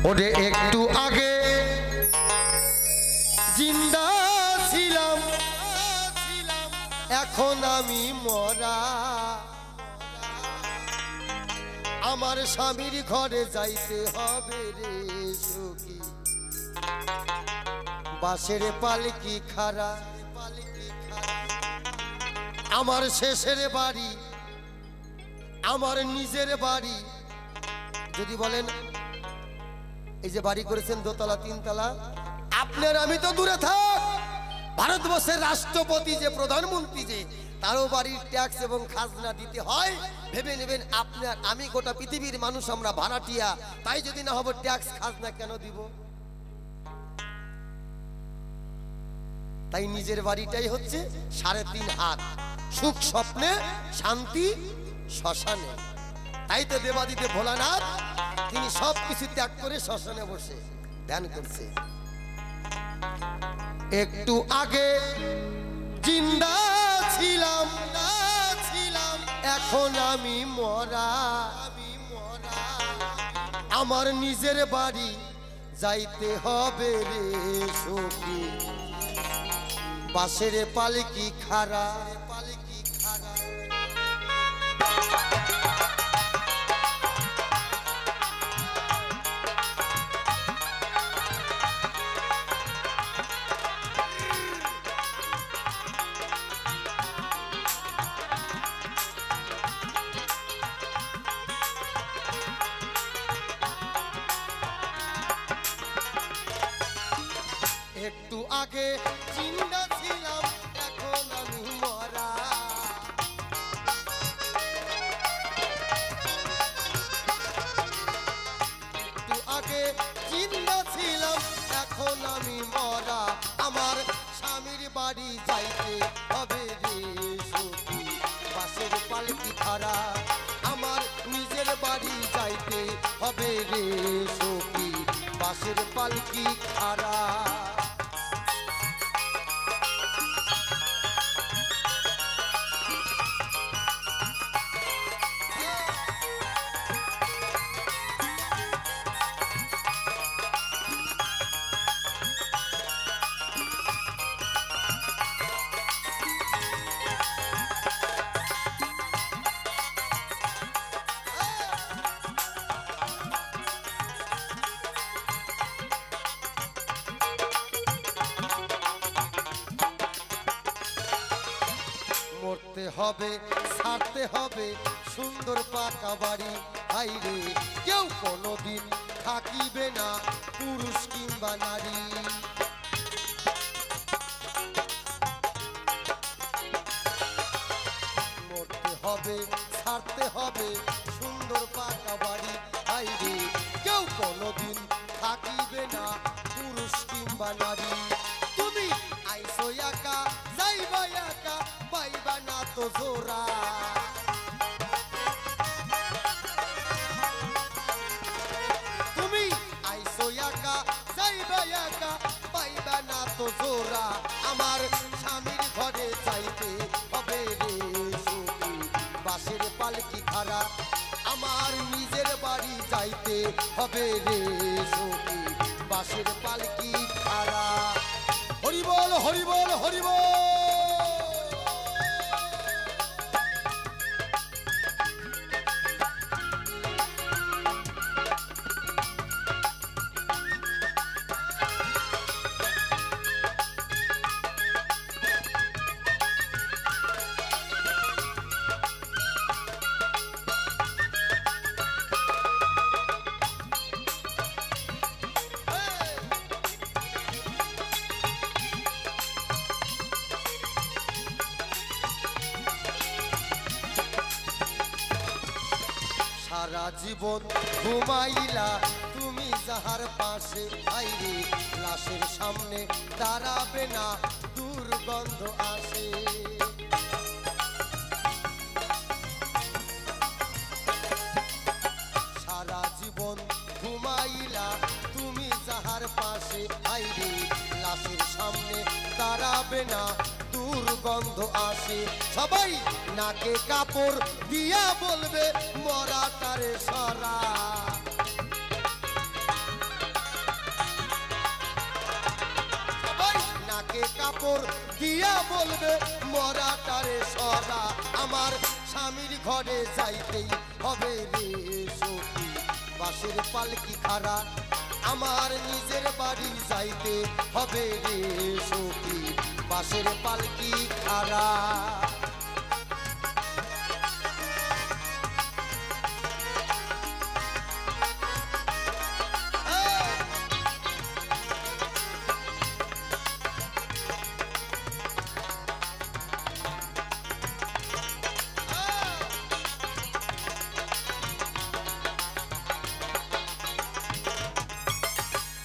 ওরে একটু আগে জিন্দা ছিলাম, এখন আমি মরা। আমার স্বামীর ঘরে যাইতে হবে রে সখী, বাসের পালকি খাড়া। আমার শেষের বাড়ি, আমার নিজের বাড়ি। যদি বলেন এই যে বাড়ি করেছেন দোতলা তিনতলা, আপনার আমি তো দূরে থাক, ভারতবর্ষের রাষ্ট্রপতি যে প্রধানমন্ত্রী যে তারও বাড়ির ট্যাক্স এবং খাজনা দিতে হয়। ভেবে নেবেন আপনার আমি গোটা পৃথিবীর মানুষ আমরা ভাড়াটিয়া, তাই যদি না হবে ট্যাক্স খাজনা কেন দিব? তাই নিজের বাড়িটাই হচ্ছে 3.5 হাত, সুখ স্বপ্নে শান্তি শ্মশানে। তাই তো দেবাদিদেব ভোলানাথ তিনি সবকিছু ত্যাগ করে শ্মশানে বসে ধ্যান করছে। একটু আগে জিন্দা ছিলাম, এখন আমি মরা। আমার নিজের বাড়ি যাইতে হবে রে সখী, বাসের পালকি খাড়া। একটু আগে জিন্দা ছিলাম, এখন আমি মরা। একটু আগে জিন্দা ছিলাম, এখন আমি মরা। আমার স্বামীর বাড়ি যাইতে হবে রে সখী, বাসের পালকি খাড়া। আমার নিজের বাড়ি যাইতে হবে রে সখী, বাসের পালকি খাড়া। মরতে হবে, ছাড়তে হবে সুন্দর পাকা বাড়ি। হাইরে কেউ কোনোদিন থাকিবে না পুরুষ কিংবা নারী। মরতে হবে, ছাড়তে হবে সুন্দর পাকা বাড়ি। হাইরে কেউ কোনোদিন থাকিবে না পুরুষ কিংবা নারী। তুমি আইসো একা, যাইবা একা, পাইবা না তো জোড়া। তুমি আইসো একা, যাইবা একা, পাইবা না তো জোড়া। আমার স্বামীর ঘরে যাইতে হবে রে সখী, বাসের পালকি খাড়া। আমার নিজের বাড়ি যাইতে হবে রে সখী, বাসের পালকি খাড়া। হরি বল, হরি বল, হরি বল। সারা জীবন ঘুমাইলা তুমি যাহার পাশে, আইরে লাশের সামনে দাঁড়াবে না দুর্গন্ধ আসে। সারা জীবন ঘুমাইলা তুমি যাহার পাশে, আইরে লাশের সামনে দাঁড়াবে না দুর্গন্ধ আসে। সবাই নাকে কাপড় দিয়া বলবে মরাটারে সরা। বুকে কাপড় দিয়া বলবে মরাটারে সরা। আমার স্বামীর ঘরে যাইতেই হবে রে সখী বাঁশের পালকি খাড়া। আমার নিজের বাড়ি যাইতে হবে রে সখী বাঁশের পালকি খাড়া।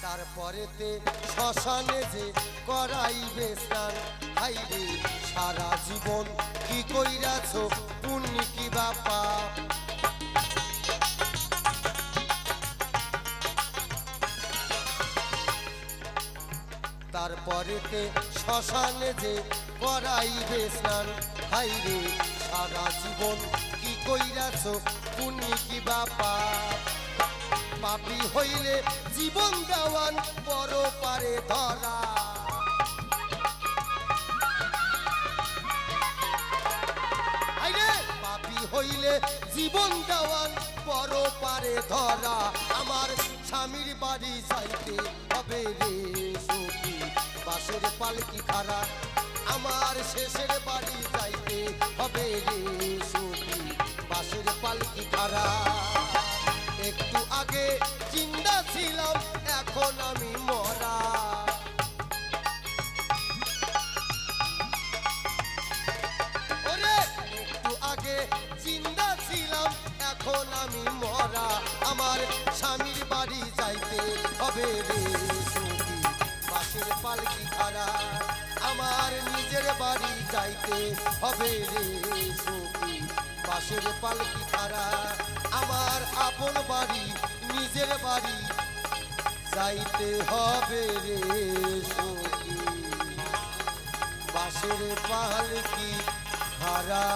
তারপরেতে শ্মশানে যে করাইবে স্নান। হাইরে সারা জীবন কি কইরাছ পুণ্য কি বা পাপ। তারপরেতে শ্মশানে যে করাইবে স্নান। হাইরে সারা জীবন কি কইরাছ পুণ্য কি বা পাপ। পাপী হইলে জীবন দেওয়ান বড় পারে ধরা। পাপী হইলে জীবন দেওয়ান বড় পারে ধরা। আমার স্বামীর বাড়ি যাইতে হবে রে সখী বাঁশের পালকি খাড়া। আমার শেষের বাড়ি যাইতে হবে রে সখী বাঁশের পালকি খাড়া। একটু আগে জিন্দা ছিলাম এখন আমি মরা। ওরে একটু আগে জিন্দা ছিলাম এখন আমি মরা। আমার স্বামীর বাড়ি যাইতে হবে রে সখী বাঁশের পালকি খাড়া। আমার নিজের বাড়ি যাইতে হবে রে সখী বাঁশের পালকি খাড়া। আমার আপন বাড়ি নিজের বাড়ি যাইতে হবে রে সখী বাঁশের পালকি খাড়া।